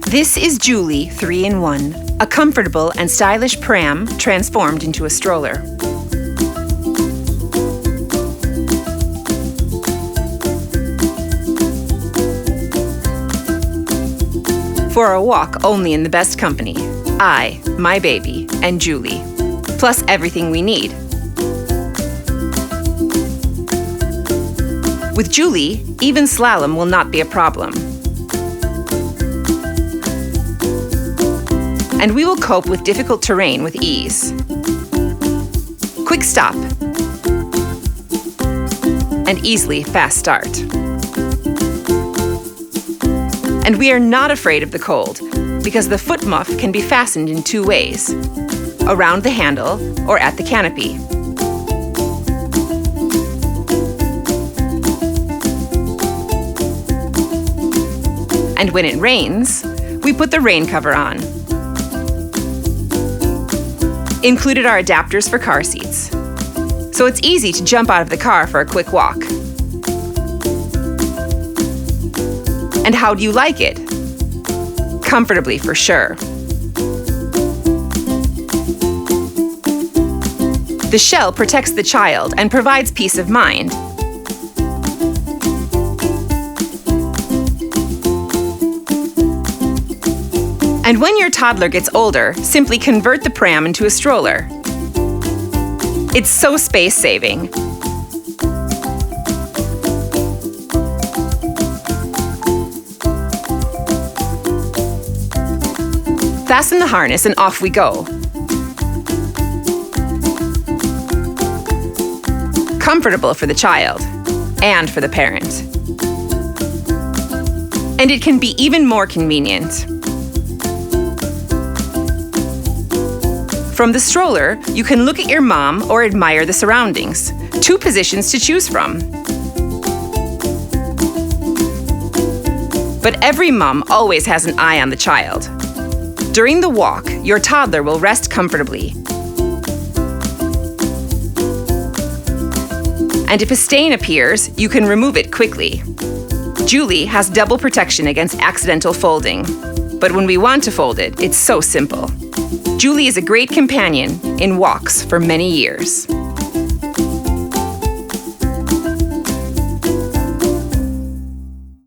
This is Juli 3-in-1, a comfortable and stylish pram transformed into a stroller. For a walk only in the best company, I, my baby, and Juli, plus everything we need. With Juli, even slalom will not be a problem. And we will cope with difficult terrain with ease. Quick stop. And easily fast start. And we are not afraid of the cold, because the foot muff can be fastened in 2 ways, around the handle or at the canopy. And when it rains, we put the rain cover on. Included are adapters for car seats, so it's easy to jump out of the car for a quick walk. And how do you like it? Comfortably, for sure. The shell protects the child and provides peace of mind. And when your toddler gets older, simply convert the pram into a stroller. It's so space-saving. Fasten the harness and off we go. Comfortable for the child and for the parent. And it can be even more convenient. From the stroller, you can look at your mom or admire the surroundings. 2 positions to choose from. But every mom always has an eye on the child. During the walk, your toddler will rest comfortably. And if a stain appears, you can remove it quickly. Juli has double protection against accidental folding. But when we want to fold it, it's so simple. Juli is a great companion in walks for many years.